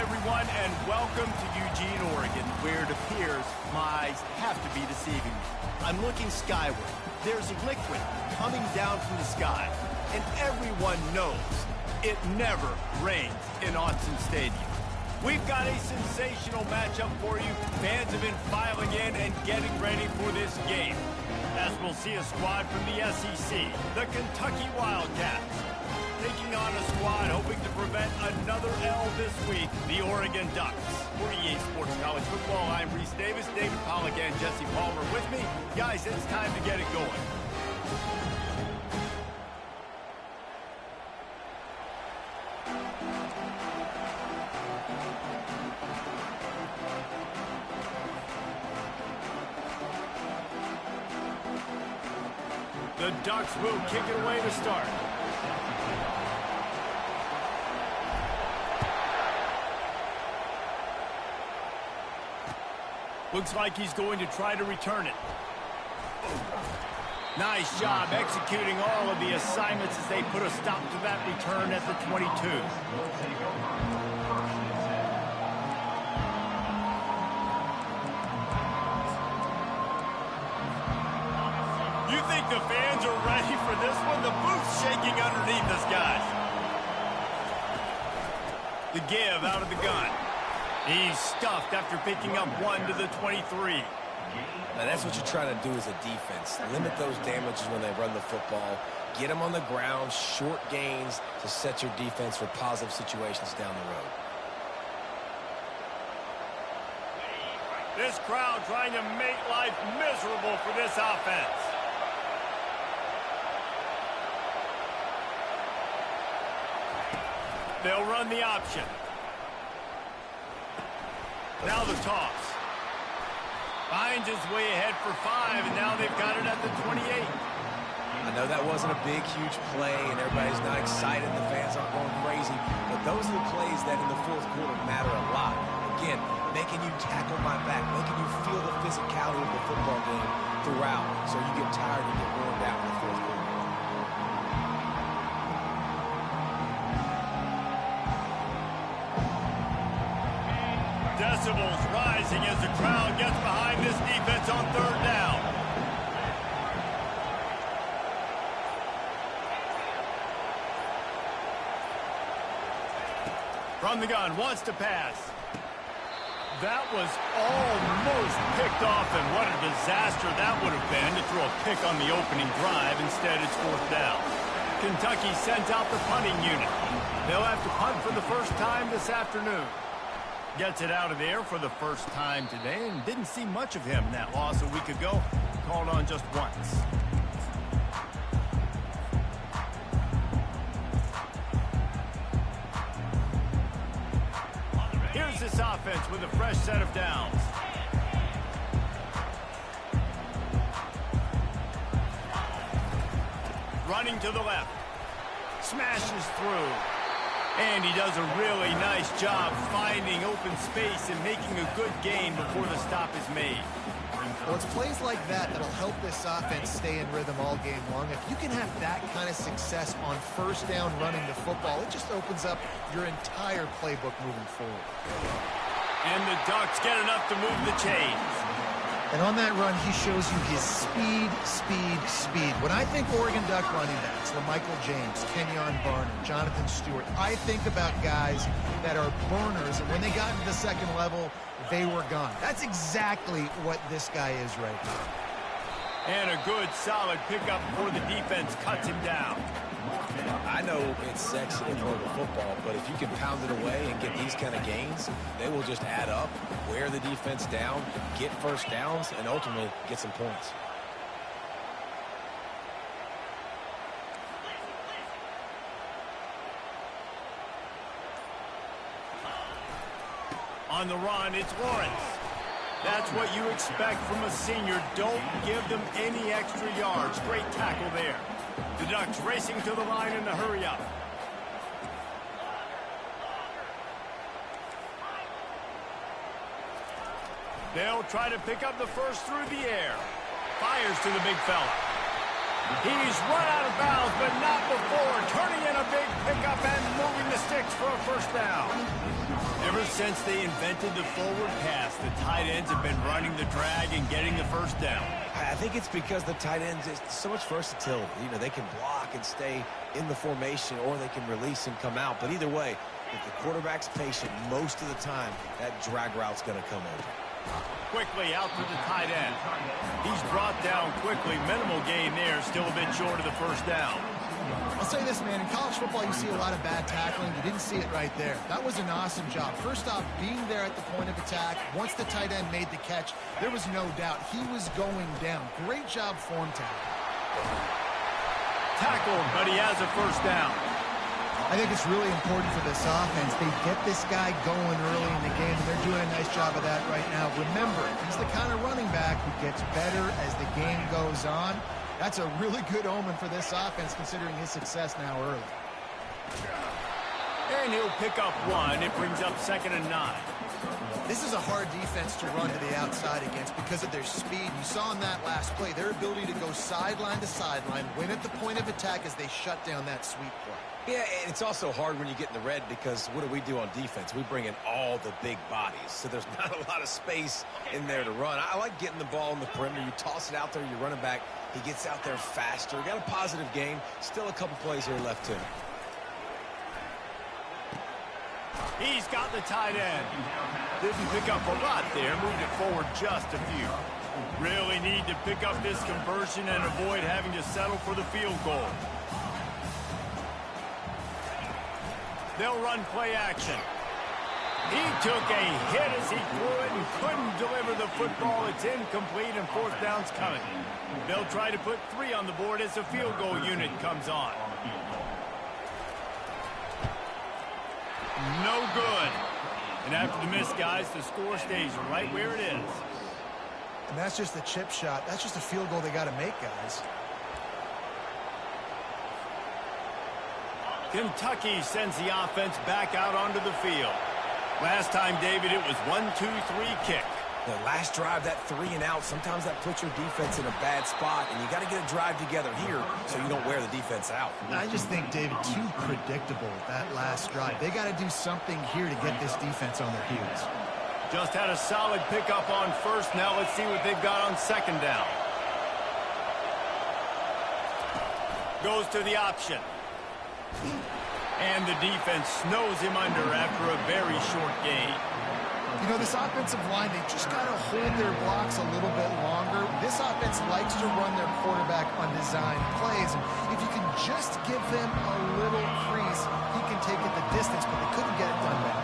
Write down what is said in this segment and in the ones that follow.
everyone, and welcome to Eugene, Oregon, where it appears my eyes have to be deceiving me. I'm looking skyward. There's liquid coming down from the sky, and everyone knows it never rains in Autzen Stadium. We've got a sensational matchup for you. Fans have been filing in and getting ready for this game, as we'll see a squad from the SEC, the Kentucky Wildcats, taking on a squad hoping to prevent another L this week, the Oregon Ducks. For EA Sports College Football, I'm Reese Davis, David Pollack, and Jesse Palmer with me. Guys, it's time to get it going. The Ducks will kick it away to start. Looks like he's going to try to return it. Nice job executing all of the assignments as they put a stop to that return at the 22. You think the fans are ready for this one? The booth's shaking underneath us, guys. The give out of the gun. He's stuffed after picking up one to the 23. Now that's what you're trying to do as a defense. Limit those damages when they run the football. Get them on the ground, short gains to set your defense for positive situations down the road. This crowd trying to make life miserable for this offense. They'll run the option. Now the toss. Finds his way ahead for 5, and now they've got it at the 28. I know that wasn't a big, huge play, and everybody's not excited. The fans aren't going crazy. But those are the plays that in the fourth quarter matter a lot. Again, making you tackle my back, making you feel the physicality of the football game throughout, so you get tired and get worn down in the fourth quarter. Decibels rising as the crowd gets behind this defense on third down. From the gun, wants to pass. That was almost picked off, and what a disaster that would have been to throw a pick on the opening drive. Instead, it's fourth down. Kentucky sends out the punting unit. They'll have to punt for the first time this afternoon. Gets it out of there for the first time today, and didn't see much of him. That loss a week ago, called on just once. Here's this offense with a fresh set of downs. Running to the left. Smashes through. And he does a really nice job finding open space and making a good gain before the stop is made. Well, it's plays like that that'll help this offense stay in rhythm all game long. If you can have that kind of success on first down running the football, it just opens up your entire playbook moving forward. And the Ducks get enough to move the chains. And on that run, he shows you his speed, speed, speed. When I think Oregon Duck running backs, LaMichael James, Kenyon Barner, Jonathan Stewart, I think about guys that are burners, and when they got into the second level, they were gone. That's exactly what this guy is right now. And a good, solid pickup before the defense cuts him down. I know it's sexy to throw the football, but if you can pound it away and get these kind of gains, they will just add up, wear the defense down, get first downs, and ultimately get some points. On the run, it's Lawrence. That's what you expect from a senior. Don't give them any extra yards. Great tackle there. The Ducks racing to the line in a hurry up. They'll try to pick up the first through the air. Fires to the big fella. He's run out of bounds, but not before turning in a big pickup and moving the sticks for a first down. Ever since they invented the forward pass, the tight ends have been running the drag and getting the first down. I think it's because the tight ends is so much versatility. You know, they can block and stay in the formation, or they can release and come out. But either way, if the quarterback's patient most of the time, that drag route's going to come over. Quickly out to the tight end. He's brought down quickly. Minimal gain there. Still a bit short of the first down. I'll say this, man. In college football, you see a lot of bad tackling. You didn't see it right there. That was an awesome job. First off, being there at the point of attack. Once the tight end made the catch, there was no doubt he was going down. Great job form tackle. Tackled, but he has a first down. I think it's really important for this offense. They get this guy going early in the game, and they're doing a nice job of that right now. Remember, he's the kind of running back who gets better as the game goes on. That's a really good omen for this offense, considering his success now early. And he'll pick up one. It brings up 2nd and 9. This is a hard defense to run to the outside against because of their speed. You saw in that last play, their ability to go sideline to sideline, win at the point of attack as they shut down that sweep play. Yeah, and it's also hard when you get in the red because what do on defense? We bring in all the big bodies, so there's not a lot of space in there to run. I like getting the ball in the perimeter. You toss it out there, you're running back. He gets out there faster. Got a positive game. Still a couple plays here left to him. He's got the tight end. Didn't pick up a lot there. Moved it forward just a few. Really need to pick up this conversion and avoid having to settle for the field goal. They'll run play action. He took a hit as he threw it and couldn't deliver the football. It's incomplete and fourth down's coming. They'll try to put 3 on the board as the field goal unit comes on. No good. And after the miss, guys, the score stays right where it is. And that's just a chip shot. That's just a field goal they got to make, guys. Kentucky sends the offense back out onto the field. Last time, David, it was 1-2-3 kick. The last drive, that 3 and out, sometimes that puts your defense in a bad spot, and you got to get a drive together here so you don't wear the defense out. I just think, David, too predictable, that last drive. They got to do something here to get this defense on their heels. Just had a solid pickup on first. Now let's see what they've got on 2nd down. Goes to the option. And the defense snows him under after a very short gain. You know, this offensive line, they just got to hold their blocks a little bit longer. This offense likes to run their quarterback on design plays. And if you can just give them a little crease, he can take it the distance, but they couldn't get it done there.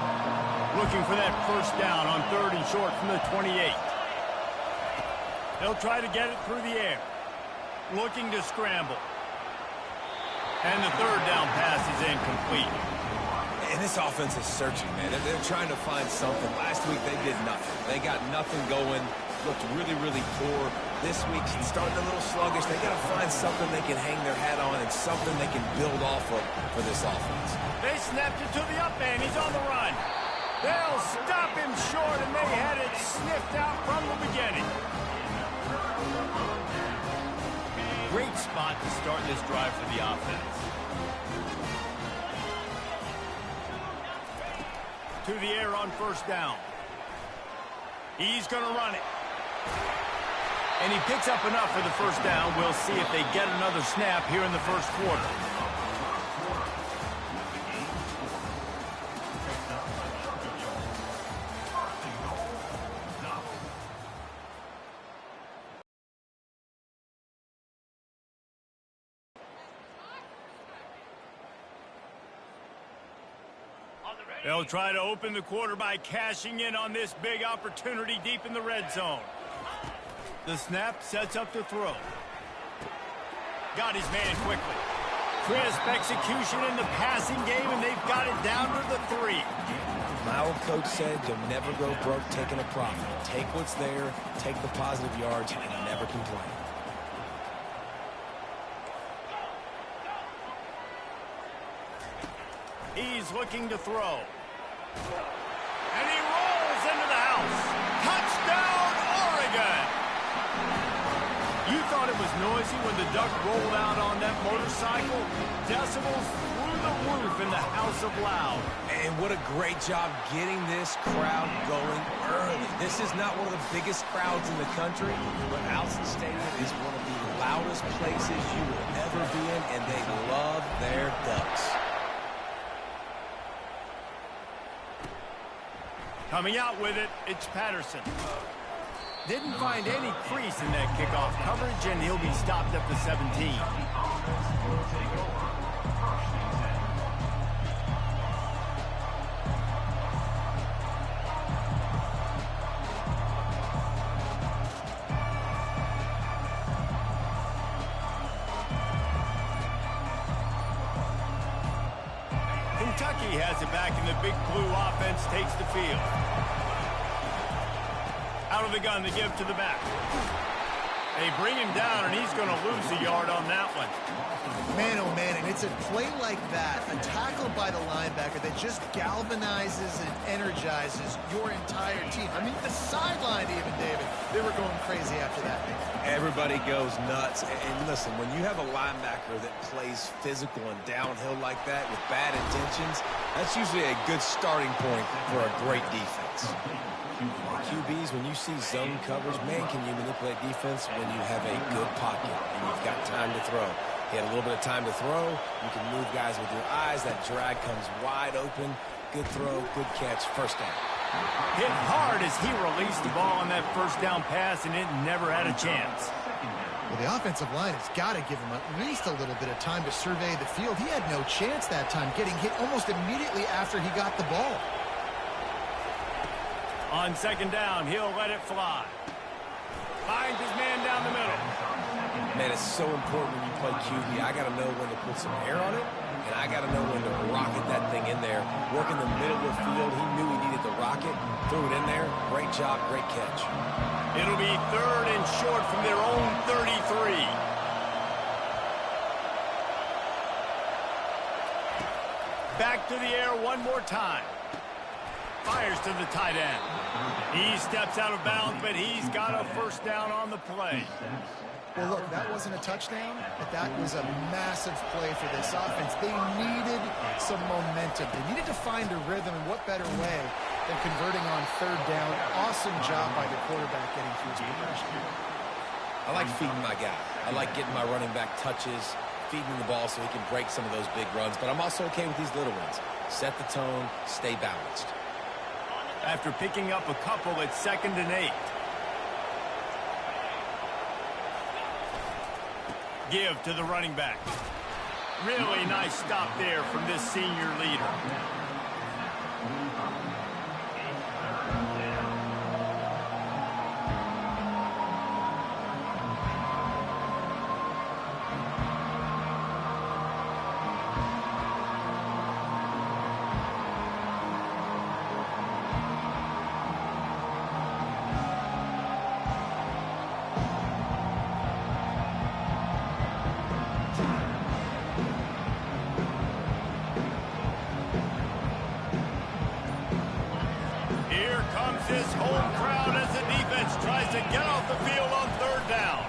Looking for that first down on 3rd and short from the 28. They'll try to get it through the air. Looking to scramble. And the 3rd down pass is incomplete. And this offense is searching, man. They're trying to find something. Last week, they did nothing. They got nothing going. Looked really, really poor. This week, starting a little sluggish. They got to find something they can hang their hat on and something they can build off of for this offense. They snapped it to the up man. He's on the run. They'll stop him short, and they had it sniffed out from the beginning. Great spot to start this drive for the offense. To the air on first down. He's going to run it. And he picks up enough for the first down. We'll see if they get another snap here in the first quarter. They'll try to open the quarter by cashing in on this big opportunity deep in the red zone. The snap sets up the throw. Got his man quickly. Crisp execution in the passing game, and they've got it down to the 3. My old coach said you'll never go broke taking a profit. Take what's there, take the positive yards, and never complain. He's looking to throw. And he rolls into the house. Touchdown, Oregon! You thought it was was noisy when the Duck rolled out on that motorcycle. Decibels through the roof in the House of Loud. And what a great job getting this crowd going early. This is not one of the biggest crowds in the country, but Allison Stadium is one of the loudest places you will ever be in, and they love their Ducks. Coming out with it, it's Patterson. Didn't find any crease in that kickoff coverage, and he'll be stopped at the 17. Kentucky has it back, and the Big Blue offense takes the field. Out of the gun, they give to the back. They bring him down, and he's going to lose a yard on that one. Man, oh man, and it's a play like that, a tackle by the linebacker that just galvanizes and energizes your entire team. I mean, the sideline even, David, they were going crazy after that. Everybody goes nuts. And listen, when you have a linebacker that plays physical and downhill like that with bad intentions, that's usually a good starting point for a great defense. QBs, when you see zone coverage, man, can you manipulate defense when you have a good pocket and you've got time to throw. He had a little bit of time to throw. You can move guys with your eyes. That drag comes wide open. Good throw, good catch, first down. Hit hard as he released the ball on that first down pass, and it never had a chance. Well, the offensive line has got to give him at least a little bit of time to survey the field. He had no chance that time, getting hit almost immediately after he got the ball. On second down, he'll let it fly. Finds his man down the middle. Man, it's so important when you play QB. I got to know when to put some air on it, and I got to know when to rocket that thing in there. Work in the middle of the field. He knew he needed the rocket. Threw it in there. Great job, great catch. It'll be 3rd and short from their own 33. Back to the air one more time. Fires to the tight end. He steps out of bounds, but he's got a first down on the play. Well, look, that wasn't a touchdown, but that was a massive play for this offense. They needed some momentum. They needed to find a rhythm, and what better way than converting on 3rd down. Awesome job by the quarterback getting through his progression. I like feeding my guy. I like getting my running back touches, feeding him the ball so he can break some of those big runs, but I'm also okay with these little ones. Set the tone, stay balanced. After picking up a couple, it's 2nd and 8. Give to the running back. Really nice stop there from this senior leader. This home crowd as the defense tries to get off the field on 3rd down.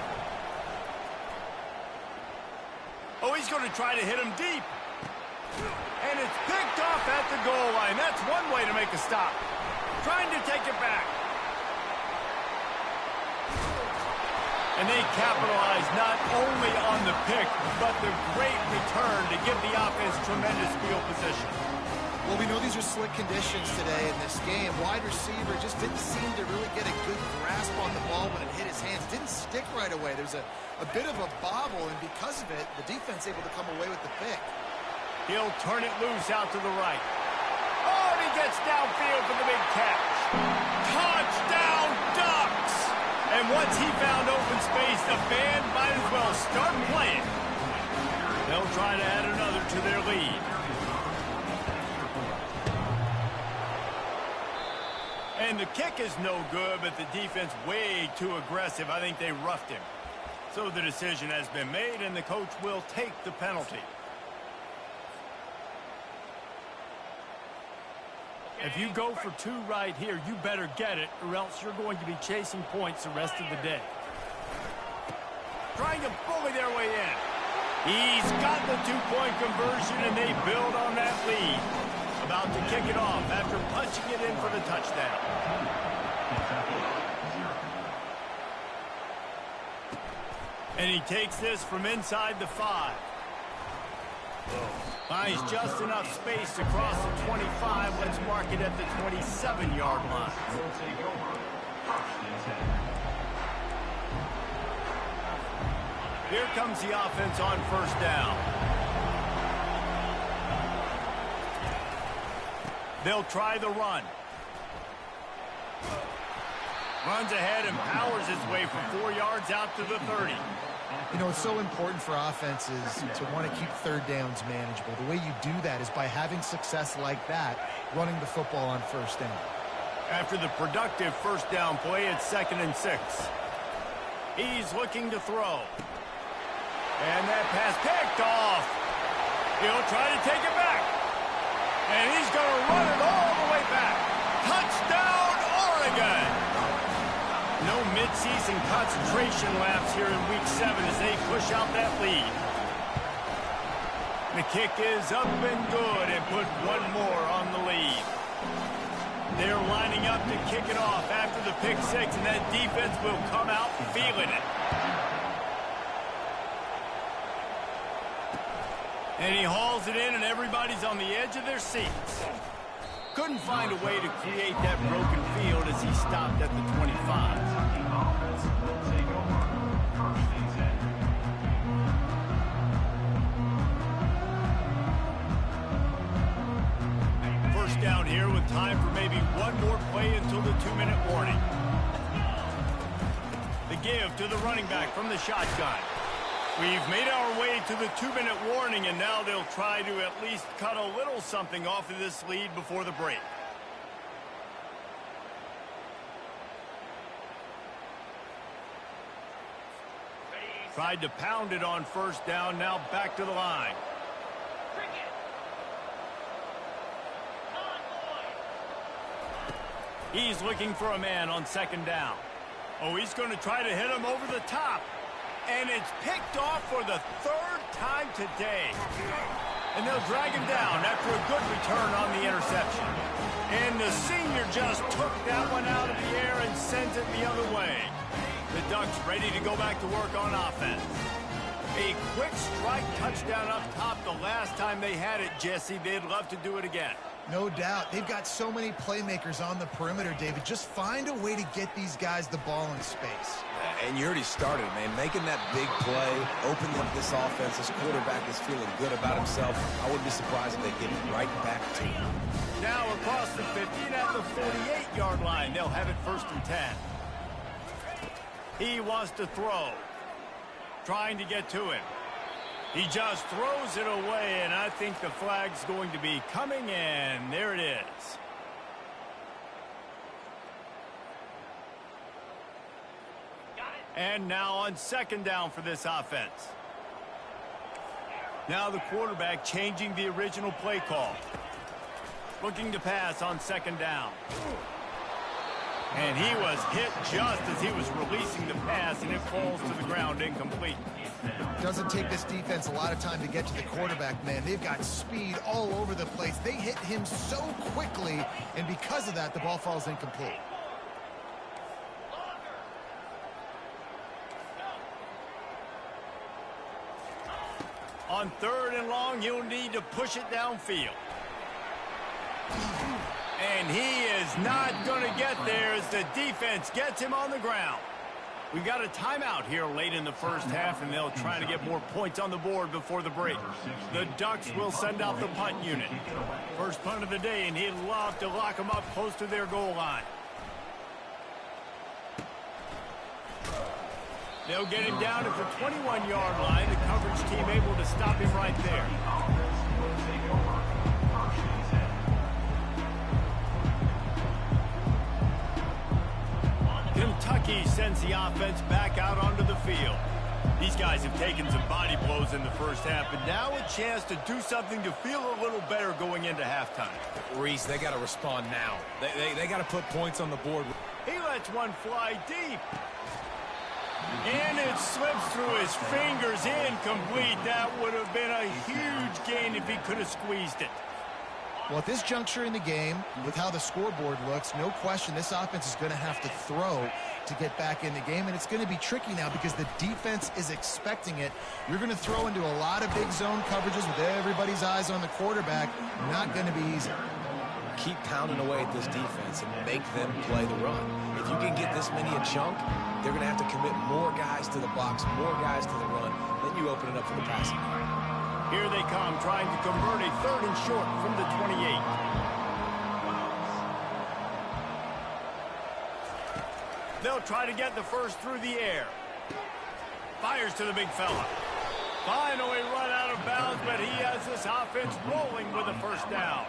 Oh, he's going to try to hit him deep. And it's picked off at the goal line. That's one way to make a stop. Trying to take it back. And they capitalize not only on the pick, but the great return to give the offense tremendous field position. Well, we know these are slick conditions today in this game. Wide receiver just didn't seem to really get a good grasp on the ball when it hit his hands. Didn't stick right away. There's a bit of a bobble, and because of it, the defense able to come away with the pick. He'll turn it loose out to the right. Oh, and he gets downfield for the big catch. Touchdown, Ducks! And once he found open space, the band might as well start playing. They'll try to add another to their lead. And the kick is no good, but the defense way too aggressive. I think they roughed him. So the decision has been made, and the coach will take the penalty. If you go for 2 right here, you better get it, or else you're going to be chasing points the rest of the day. trying to bully their way in. He's got the two-point conversion, and they build on that lead. About to kick it off after punching it in for the touchdown. And he takes this from inside the 5. Finds just enough space to cross the 25. Let's mark it at the 27-yard line. Here comes the offense on first down. They'll try the run. Runs ahead and powers his way for 4 yards out to the 30. You know, it's so important for offenses to want to keep third downs manageable. The way you do that is by having success like that, running the football on first down. After the productive first down play, it's 2nd and 6. He's looking to throw. And that pass picked off. He'll try to take it back. And he's going to run it all the way back. Touchdown, Oregon! No midseason concentration laps here in Week 7 as they push out that lead. The kick is up and good and put one more on the lead. They're lining up to kick it off after the pick 6, and that defense will come out feeling it. And he hauls it in, and everybody's on the edge of their seats. Couldn't find a way to create that broken field as he stopped at the 25. First down here with time for maybe one more play until the 2-minute warning. The give to the running back from the shotgun. We've made our way to the 2-minute warning, and now they'll try to at least cut a little something off of this lead before the break. Tried to pound it on first down, now back to the line. He's looking for a man on 2nd down. Oh, he's going to try to hit him over the top. And it's picked off for the 3rd time today. And they'll drag him down after a good return on the interception. And the senior just took that one out of the air and sends it the other way. The Ducks ready to go back to work on offense. A quick strike touchdown up top the last time they had it, Jesse. They'd love to do it again. No doubt. They've got so many playmakers on the perimeter, David. Just find a way to get these guys the ball in space. And you already started, man. Making that big play, opening up this offense. This quarterback is feeling good about himself. I wouldn't be surprised if they get it right back to him. Now across the 15 at the 48-yard line. They'll have it 1st and 10. He wants to throw. Trying to get to him. He just throws it away, and I think the flag's going to be coming in. There it is. And now on 2nd down for this offense. Now the quarterback changing the original play call. Looking to pass on 2nd down. And he was hit just as he was releasing the pass, and it falls to the ground incomplete. Doesn't take this defense a lot of time to get to the quarterback, man. They've got speed all over the place. They hit him so quickly, and because of that, the ball falls incomplete. On 3rd and long, you'll need to push it downfield. And he is not going to get there as the defense gets him on the ground. We've got a timeout here late in the first half, and they'll try to get more points on the board before the break. The Ducks will send out the punt unit. First punt of the day, and he'd love to lock them up close to their goal line. They'll get him down at the 21-yard line. The coverage team able to stop him right there. Kentucky sends the offense back out onto the field. These guys have taken some body blows in the first half, but now a chance to do something to feel a little better going into halftime. Reese, they got to respond now. They got to put points on the board. He lets one fly deep. And it slips through his fingers, incomplete. That would have been a huge gain if he could have squeezed it. Well, at this juncture in the game, with how the scoreboard looks, no question this offense is going to have to throw to get back in the game, and it's going to be tricky now because the defense is expecting it. You're going to throw into a lot of big zone coverages with everybody's eyes on the quarterback. Not going to be easy. Keep pounding away at this defense and make them play the run. If you can get this many a chunk, they're going to have to commit more guys to the box, more guys to the run. Then you open it up for the passing game. Here they come, trying to convert a 3rd and short from the 28. They'll try to get the first through the air. Fires to the big fella. Finally run out of bounds, but he has this offense rolling with a first down.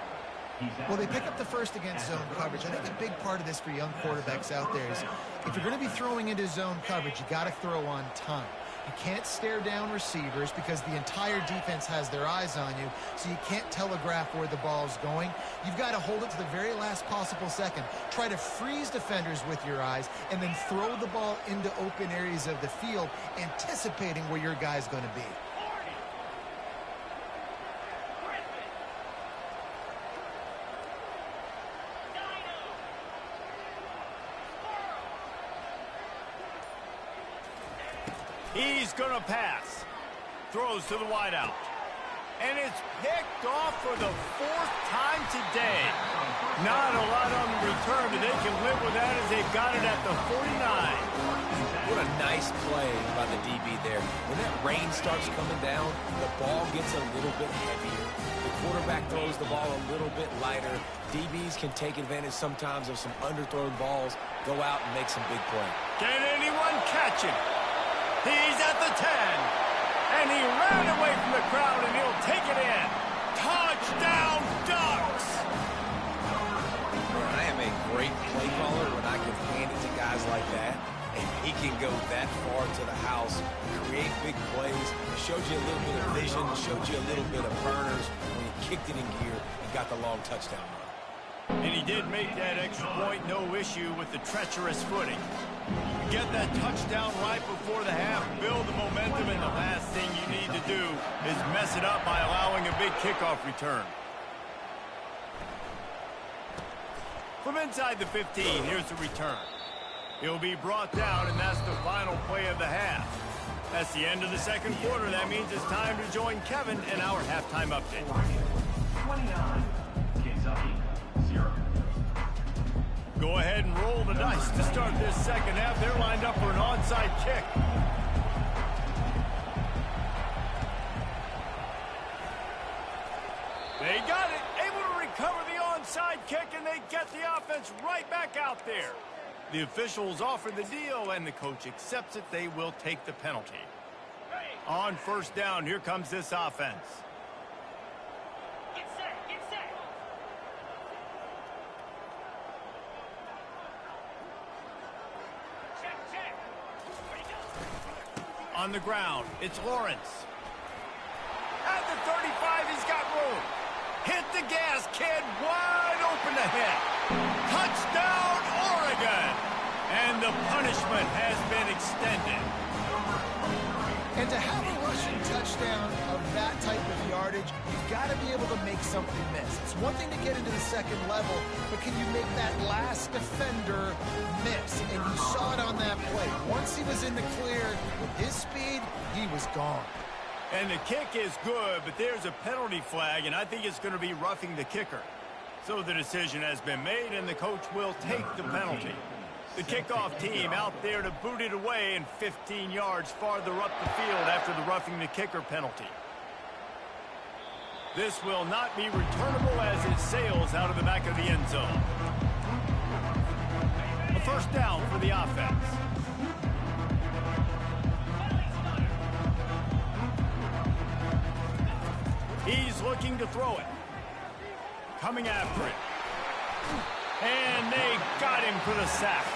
Well, they pick up the first against zone coverage. I think a big part of this for young quarterbacks out there is if you're going to be throwing into zone coverage, you got to throw on time. You can't stare down receivers because the entire defense has their eyes on you, so you can't telegraph where the ball's going. You've got to hold it to the very last possible second. Try to freeze defenders with your eyes and then throw the ball into open areas of the field, anticipating where your guy's going to be. He's going to pass. Throws to the wideout. And it's picked off for the 4th time today. Not a lot on the return, but they can live with that as they've got it at the 49. What a nice play by the DB there. When that rain starts coming down, the ball gets a little bit heavier. The quarterback throws the ball a little bit lighter. DBs can take advantage sometimes of some underthrown balls, go out and make some big plays. Can anyone catch him? He's at the 10, and he ran away from the crowd, and he'll take it in. Touchdown, Ducks! I am a great play caller when I can hand it to guys like that, and he can go that far to the house, create big plays, showed you a little bit of vision, showed you a little bit of burners when he kicked it in gear and got the long touchdown run. And he did make that extra point, no issue with the treacherous footing. Get that touchdown right before the half, build the momentum, and the last thing you need to do is mess it up by allowing a big kickoff return. From inside the 15, here's the return. He'll be brought down, and that's the final play of the half. That's the end of the 2nd quarter. That means it's time to join Kevin in our halftime update. 29, Kentucky, 0. Go ahead and roll the dice to start this 2nd half. They're lined up for an onside kick. They got it, able to recover the onside kick, and they get the offense right back out there. The officials offer the deal, and the coach accepts it. They will take the penalty. On 1st down, here comes this offense. On the ground, it's Lawrence. At the 35, he's got room. Hit the gas, kid. Wide open ahead. Touchdown, Oregon. And the punishment has been extended. And to have a rushing touchdown of that type of yardage, you've got to be able to make something miss. It's one thing to get into the 2nd level, but can you make that last defender miss? And you saw it on that play. Once he was in the clear with his speed, he was gone. And the kick is good, but there's a penalty flag, and I think it's going to be roughing the kicker. So the decision has been made, and the coach will take the penalty. The kickoff team out there to boot it away and 15 yards farther up the field after the roughing the kicker penalty. This will not be returnable as it sails out of the back of the end zone. A 1st down for the offense. He's looking to throw it. Coming after it. And they got him for the sack.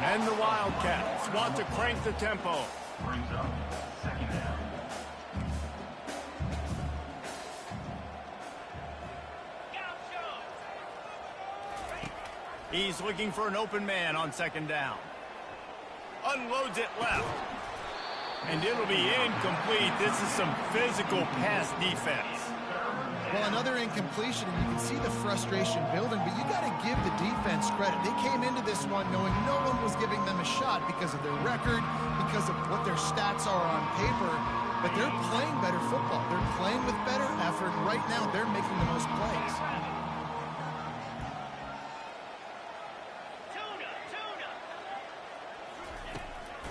And the Wildcats want to crank the tempo. Brings up 2nd down. He's looking for an open man on 2nd down. unloads it left. And it'll be incomplete. This is some physical pass defense. Well, another incompletion, and you can see the frustration building, but you got to give the defense credit. They came into this one knowing no one was giving them a shot because of their record, because of what their stats are on paper, but they're playing better football. They're playing with better effort. Right now, they're making the most plays.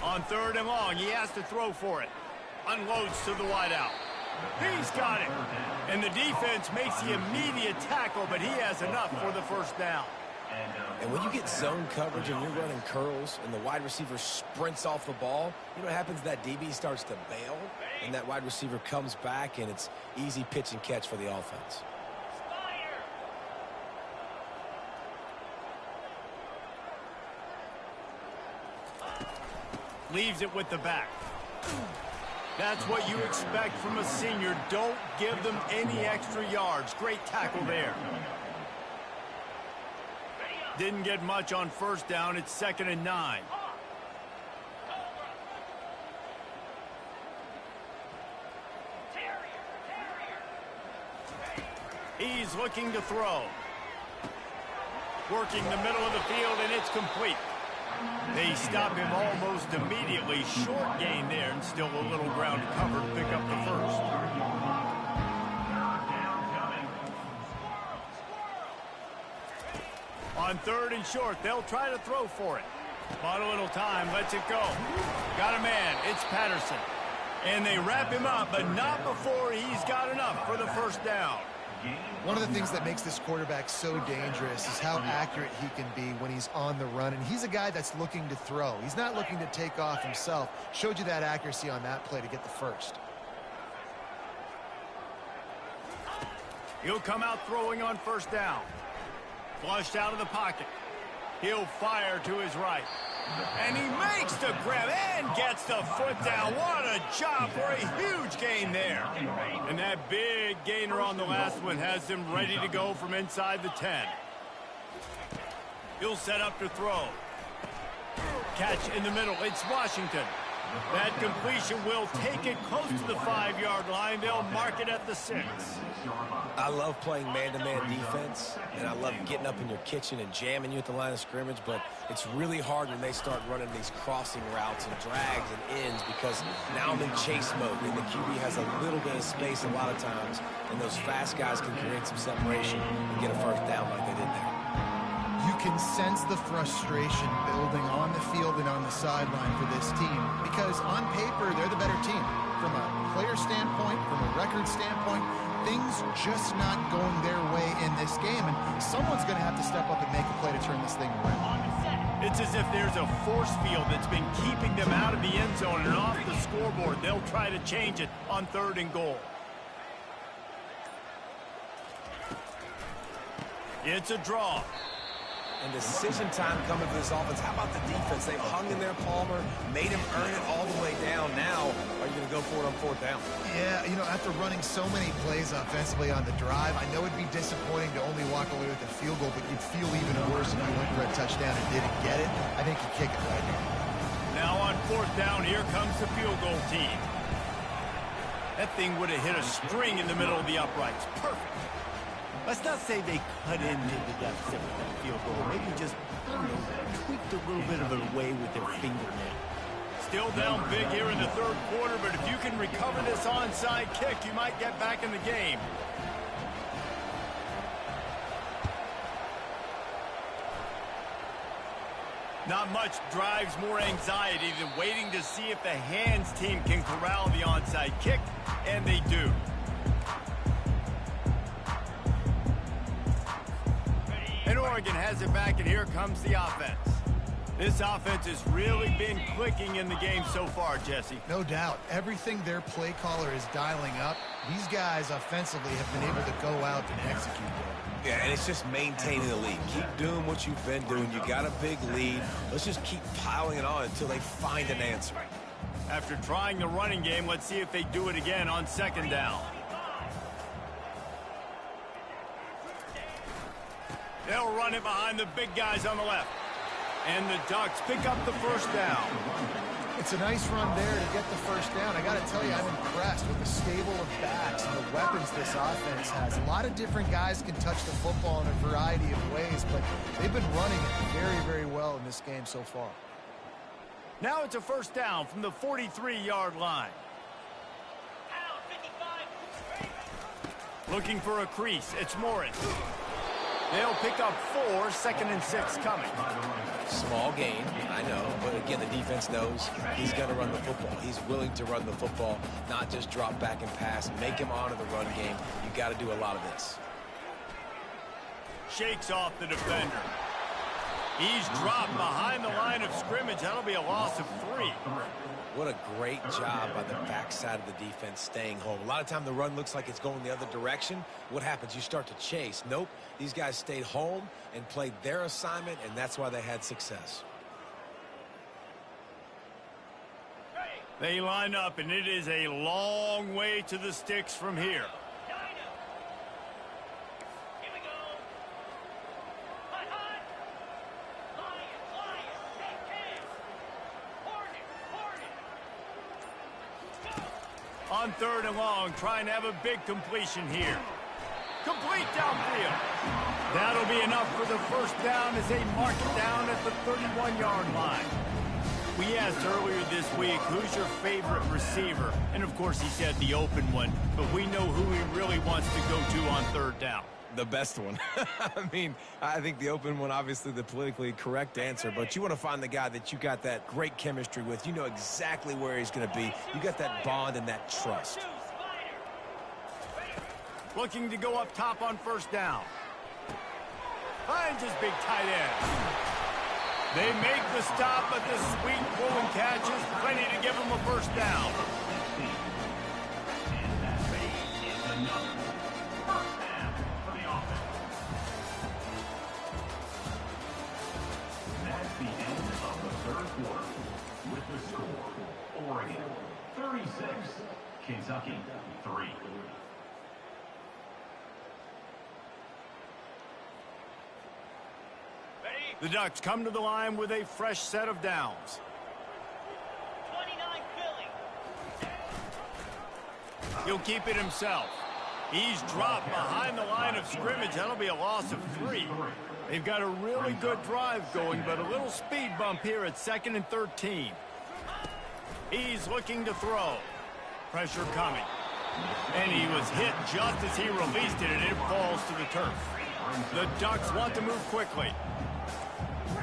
On 3rd and long, he has to throw for it. Unloads to the wideout. He's got it. And the defense makes the immediate tackle, but he has enough for the first down. And when you get zone coverage and you're running curls and the wide receiver sprints off the ball, you know what happens? That DB starts to bail, and that wide receiver comes back, and it's easy pitch and catch for the offense. Leaves it with the back. That's what you expect from a senior. Don't give them any extra yards. Great tackle there. Didn't get much on first down. It's 2nd and 9. He's looking to throw. Working the middle of the field, and it's complete. They stop him almost immediately. Short gain there, and still a little ground to cover to pick up the first. On 3rd and short, they'll try to throw for it. Bought a little time, lets it go. Got a man, it's Patterson. And they wrap him up, but not before he's got enough for the first down. One of the things that makes this quarterback so dangerous is how accurate he can be when he's on the run. And he's a guy that's looking to throw. He's not looking to take off himself. Showed you that accuracy on that play to get the first. He'll come out throwing on first down. Flushed out of the pocket. He'll fire to his right. And he makes the grab and gets the foot down. What a job for a huge gain there. And that big gainer on the last one has him ready to go from inside the 10. He'll set up to throw. Catch in the middle. It's Washington. That completion will take it close to the 5-yard line. They'll mark it at the 6. I love playing man-to-man defense, and I love getting up in your kitchen and jamming you at the line of scrimmage, but it's really hard when they start running these crossing routes and drags and ends because now I'm in chase mode, and the QB has a little bit of space a lot of times, and those fast guys can create some separation and get a first down like they did there. You can sense the frustration building on the field and on the sideline for this team because on paper, they're the better team. From a player standpoint, from a record standpoint, things just not going their way in this game, and someone's going to have to step up and make a play to turn this thing around. It's as if there's a force field that's been keeping them out of the end zone and off the scoreboard. They'll try to change it on 3rd and goal. It's a draw. And decision time coming for this offense. How about the defense? They've hung in there, Palmer, made him earn it all the way down. Now, are you going to go for it on 4th down? Yeah, you know, after running so many plays offensively on the drive, I know it'd be disappointing to only walk away with a field goal, but you'd feel even worse if you went for a touchdown and didn't get it. I think you kick it right here. Now on 4th down, here comes the field goal team. That thing would have hit a string in the middle of the uprights. Perfect. Let's not say they cut into the deficit with that field goal. Maybe just, I don't know, tweaked a little bit of it away with their fingernail. Still down big here in the 3rd quarter, but if you can recover this onside kick, you might get back in the game. Not much drives more anxiety than waiting to see if the hands team can corral the onside kick, and they do. And Oregon has it back, and here comes the offense. This offense has really been clicking in the game so far, Jesse. No doubt. Everything their play caller is dialing up, these guys offensively have been able to go out and execute there. Yeah, and it's just maintaining the lead. Keep doing what you've been doing. You got a big lead. Let's just keep piling it on until they find an answer. After trying the running game, let's see if they do it again on 2nd down. They'll run it behind the big guys on the left. And the Ducks pick up the first down. It's a nice run there to get the first down. I got to tell you, I'm impressed with the stable of backs and the weapons this offense has. A lot of different guys can touch the football in a variety of ways, but they've been running it very, very well in this game so far. Now it's a first down from the 43-yard line. Looking for a crease. It's Morris. They'll pick up 4, 2nd and 6 coming. Small gain, I know, but again, the defense knows he's going to run the football. He's willing to run the football, not just drop back and pass, make him honor the run game. You got to do a lot of this. Shakes off the defender. He's dropped behind the line of scrimmage. That'll be a loss of 3. What a great job by the backside of the defense staying home. A lot of time the run looks like it's going the other direction. What happens? You start to chase. Nope. These guys stayed home and played their assignment, and that's why they had success. They line up, and it is a long way to the sticks from here. On 3rd and long, trying to have a big completion here. Complete downfield. That'll be enough for the first down as they mark it down at the 31-yard line. We asked earlier this week, who's your favorite receiver? And, of course, he said the open one. But we know who he really wants to go to on 3rd down. The best one. I mean, I think the open one, obviously the politically correct answer, but you want to find the guy that you got that great chemistry with. You know exactly where he's going to be. You got that bond and that trust. Looking to go up top on 1st down. Finds his big tight end. They make the stop, but the sweet pull and catch is plenty to give him a first down. And that is another first down for the offense. That's the end of the 3rd quarter. With the score, Oregon 36, Kentucky 3. The Ducks come to the line with a fresh set of downs. 29 Philly. He'll keep it himself. He's dropped behind the line of scrimmage. That'll be a loss of 3. They've got a really good drive going, but a little speed bump here at 2nd and 13. He's looking to throw. Pressure coming. And he was hit just as he released it, and it falls to the turf. The Ducks want to move quickly.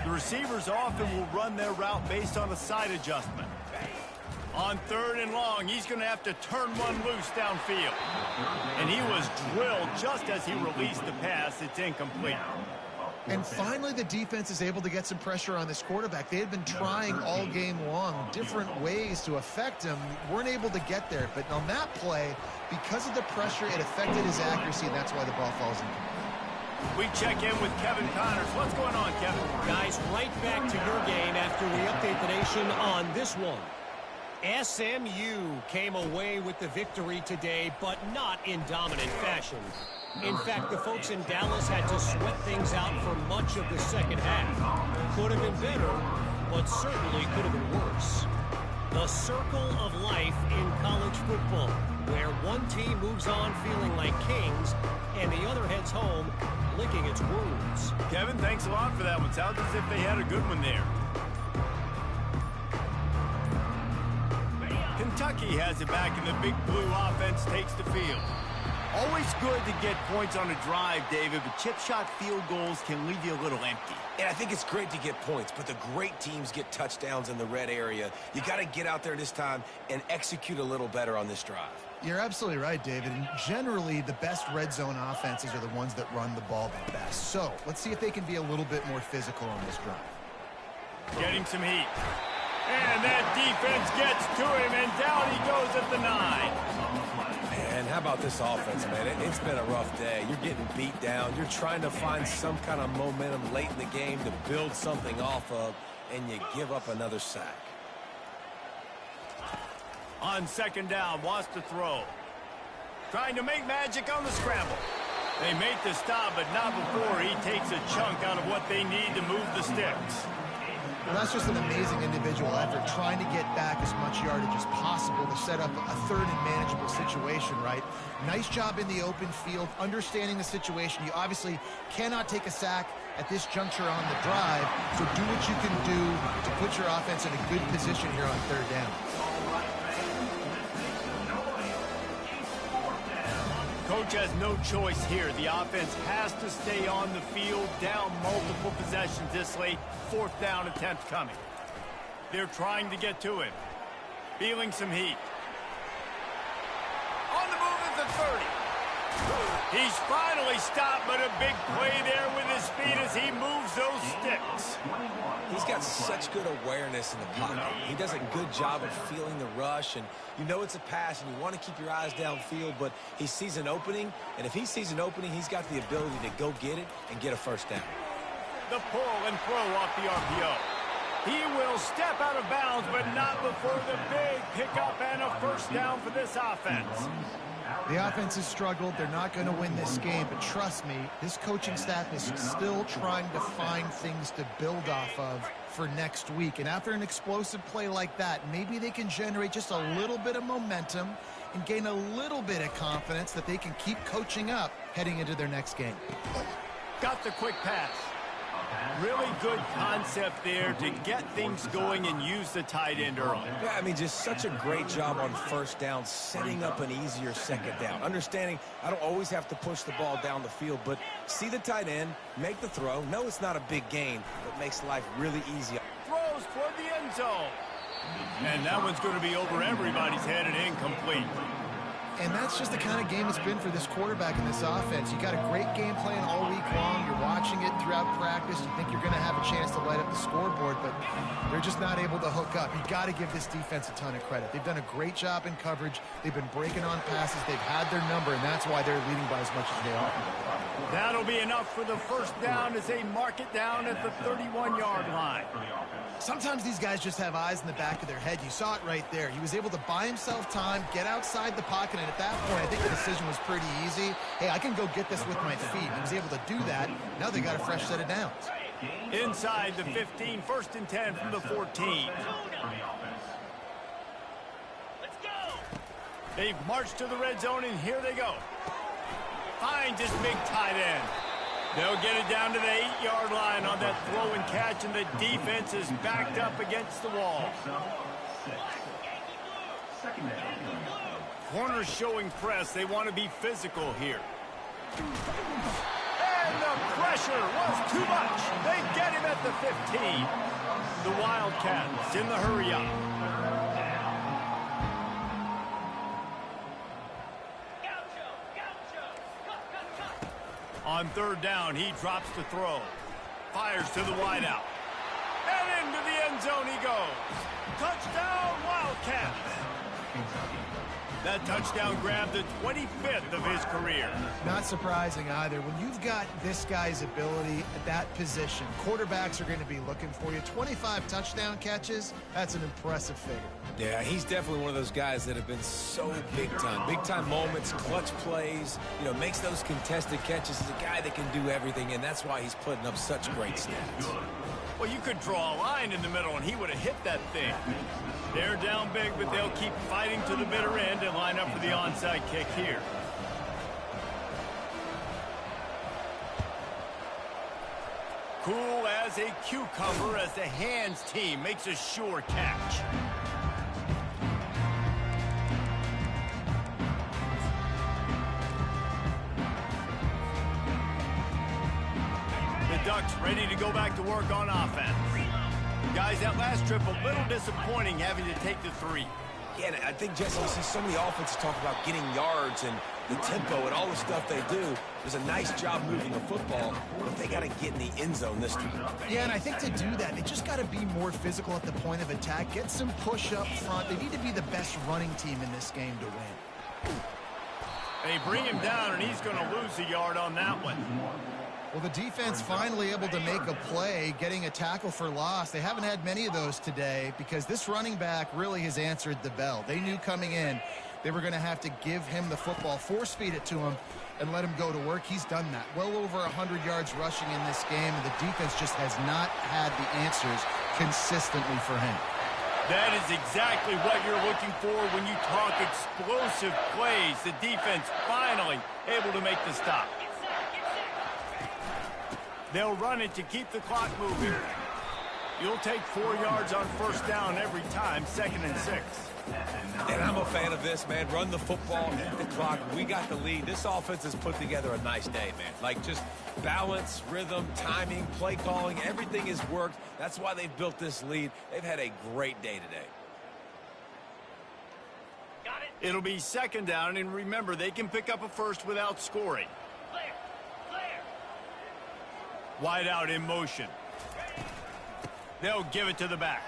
The receivers often will run their route based on a side adjustment. On 3rd and long, he's going to have to turn one loose downfield. And he was drilled just as he released the pass. It's incomplete. And finally, the defense is able to get some pressure on this quarterback. They had been trying all game long different ways to affect him. Weren't able to get there. But on that play, because of the pressure, it affected his accuracy, and that's why the ball falls incomplete. We check in with Kevin Connors. What's going on, Kevin? Guys, right back to your game after we update the nation on this one. SMU came away with the victory today, but not in dominant fashion. In fact, the folks in Dallas had to sweat things out for much of the second half. Could have been better, but certainly could have been worse. The circle of life in college football, where one team moves on feeling like kings and the other heads home licking its wounds. Kevin, thanks a lot for that one. Sounds as if they had a good one there. Kentucky has it back, and the Big Blue offense takes the field. Always good to get points on a drive, David, but chip shot field goals can leave you a little empty. And I think it's great to get points, but the great teams get touchdowns in the red area. You got to get out there this time and execute a little better on this drive. You're absolutely right, David. And generally, the best red zone offenses are the ones that run the ball the best. So let's see if they can be a little bit more physical on this drive. Getting some heat. And that defense gets to him, and down he goes at the 9. Man, how about this offense, man? It's been a rough day. You're getting beat down. You're trying to find some kind of momentum late in the game to build something off of, and you give up another sack. On 2nd down, wants to throw. Trying to make magic on the scramble. They make the stop, but not before he takes a chunk out of what they need to move the sticks. Well, that's just an amazing individual effort, trying to get back as much yardage as possible to set up a third and manageable situation, right? Nice job in the open field, understanding the situation. You obviously cannot take a sack at this juncture on the drive, so do what you can do to put your offense in a good position here on third down. Coach has no choice here. The offense has to stay on the field, down multiple possessions this late. Fourth down attempt coming. They're trying to get to him. Feeling some heat. On the move at the 30. He's finally stopped, but a big play there with his speed as he moves those sticks. He's got such good awareness in the pocket. He does a good job of feeling the rush, and you know it's a pass, and you want to keep your eyes downfield, but he sees an opening, and if he sees an opening, he's got the ability to go get it and get a first down. The pull and throw off the RPO. He will step out of bounds, but not before the big pickup and a first down for this offense. The offense has struggled. They're not going to win this game, but trust me, this coaching staff is still trying to find things to build off of for next week. And after an explosive play like that, maybe they can generate just a little bit of momentum and gain a little bit of confidence that they can keep coaching up heading into their next game. Got the quick pass. Really good concept there to get things going and use the tight end early. Yeah, I mean, just such a great job on first down, setting up an easier second down. Understanding I don't always have to push the ball down the field, but see the tight end, make the throw. No, it's not a big gain, but makes life really easy. Throws toward the end zone. And that one's going to be over everybody's head and incomplete. And that's just the kind of game it's been for this quarterback in this offense. You got a great game plan all week long. You're watching it throughout practice. You think you're going to have a chance to light up the scoreboard, but they're just not able to hook up. You got to give this defense a ton of credit. They've done a great job in coverage. They've been breaking on passes. They've had their number, and that's why they're leading by as much as they are. That'll be enough for the first down as they mark it down at the 31-yard line. Sometimes these guys just have eyes in the back of their head. You saw it right there. He was able to buy himself time, get outside the pocket, and at that point, I think the decision was pretty easy. Hey, I can go get this with my feet. He was able to do that. Now they got a fresh set of downs. Inside the 15, first and 10 from the 14. Let's go. They've marched to the red zone, and here they go. Finds his big tight end. They'll get it down to the 8-yard line on that throw and catch, and the defense is backed up against the wall. Corners showing press. They want to be physical here. And the pressure was too much. They get him at the 15. The Wildcats in the hurry-up. On third down, he drops the throw. Fires to the wideout. And into the end zone he goes. Touchdown, Wildcats. That touchdown grabbed the 25th of his career. Not surprising either. When you've got this guy's ability at that position, quarterbacks are going to be looking for you. 25 touchdown catches, that's an impressive figure. Yeah, he's definitely one of those guys that have been so big time. Big time moments, clutch plays, makes those contested catches. He's a guy that can do everything, and that's why he's putting up such great stats. Well, you could draw a line in the middle, and he would have hit that thing. They're down big, but they'll keep fighting to the bitter end and line up for the onside kick here. Cool as a cucumber as the hands team makes a sure catch. The Ducks ready to go back to work on offense. Guys, that last trip a little disappointing having to take the 3. Yeah, I think, Jesse, you see so many offenses talk about getting yards and the tempo and all the stuff they do. There's a nice job moving the football, but they got to get in the end zone this time. Yeah, and I think to do that, they just got to be more physical at the point of attack, get some push up front. They need to be the best running team in this game to win. They bring him down, and he's going to lose a yard on that one. Well, the defense finally able to make a play, getting a tackle for loss. They haven't had many of those today because this running back really has answered the bell. They knew coming in they were going to have to give him the football, force feed it to him, and let him go to work. He's done that. Well over 100 yards rushing in this game, and the defense just has not had the answers. consistently for him. That is exactly what you're looking for when you talk explosive plays. The defense finally able to make the stop. They'll run it to keep the clock moving. You'll take 4 yards on first down every time, 2nd and 6. And I'm a fan of this, man. Run the football, hit the clock. We got the lead. This offense has put together a nice day, man. Like, just balance, rhythm, timing, play calling, everything has worked. That's why they've built this lead. They've had a great day today. It'll be 2nd down, and remember, they can pick up a first without scoring. Wide out in motion. They'll give it to the back.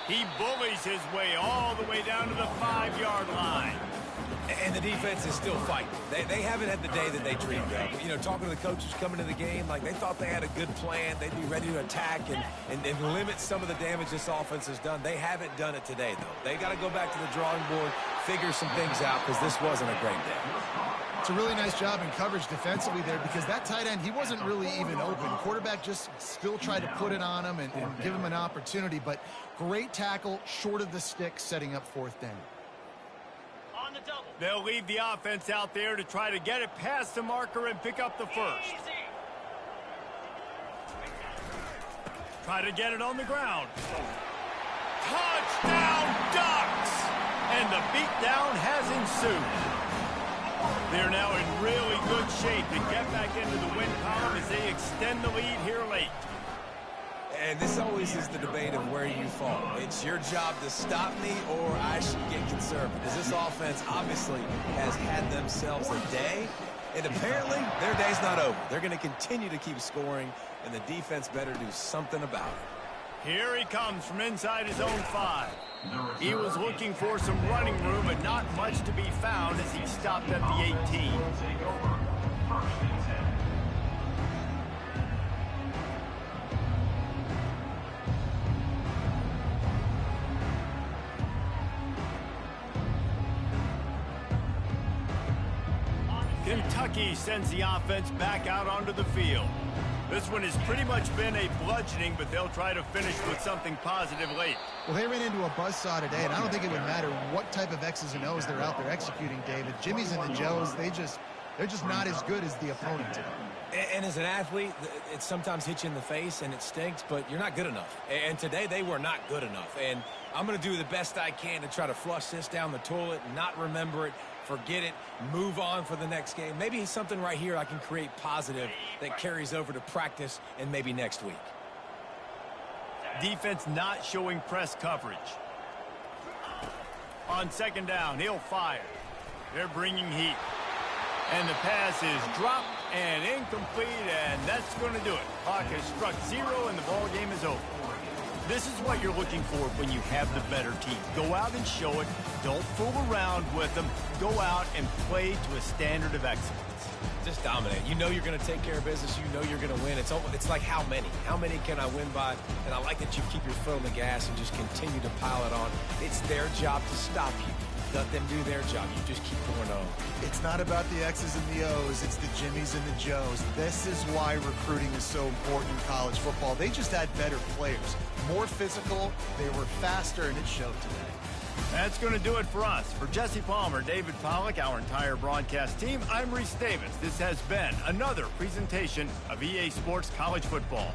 He bullies his way all the way down to the 5-yard line. And the defense is still fighting. They haven't had the day that they dreamed of. You know, talking to the coaches coming to the game, like they thought they had a good plan. They'd be ready to attack and limit some of the damage this offense has done. They haven't done it today, though. They got to go back to the drawing board, figure some things out, because this wasn't a great day. It's a really nice job in coverage defensively there, because that tight end, he wasn't really even open. Quarterback just still tried to put it on him and give him an opportunity, but great tackle short of the stick, setting up 4th down. On the double. They'll leave the offense out there to try to get it past the marker and pick up the first. Easy. Try to get it on the ground. Touchdown, Ducks! And the beatdown has ensued. They're now in really good shape to get back into the win column as they extend the lead here late. And this always is the debate of where you fall. It's your job to stop me, or I should get concerned, because this offense obviously has had themselves a day, and apparently their day's not over. They're going to continue to keep scoring, and the defense better do something about it. Here he comes from inside his own 5. He was looking for some running room, but not much to be found as he stopped at the 18. Kentucky sends the offense back out onto the field. This one has pretty much been a bludgeoning, but they'll try to finish with something positive late. Well, they ran into a buzzsaw today, and I don't think it would matter what type of X's and O's they're out there executing, David. Jimmy's and the Joes, they're just not as good as the opponent today. And as an athlete, it sometimes hits you in the face and it stinks, but you're not good enough. And today they were not good enough. And I'm going to do the best I can to try to flush this down the toilet and not remember it, forget it, move on for the next game. Maybe something right here I can create positive that carries over to practice and maybe next week. Defense not showing press coverage. On 2nd down, he'll fire. They're bringing heat. And the pass is dropped and incomplete, and that's going to do it. Clock has struck 0, and the ball game is over. This is what you're looking for when you have the better team. Go out and show it. Don't fool around with them. Go out and play to a standard of excellence. Just dominate. You know you're going to take care of business. You know you're going to win. It's like how many? How many can I win by? And I like that you keep your foot on the gas and just continue to pile it on. It's their job to stop you. Let them do their job. You just keep going on. It's not about the X's and the O's. It's the Jimmies and the Joes. This is why recruiting is so important in college football. They just had better players. More physical. They were faster, and it showed today. That's going to do it for us. For Jesse Palmer, David Pollack, our entire broadcast team, I'm Reese Davis. This has been another presentation of EA Sports College Football.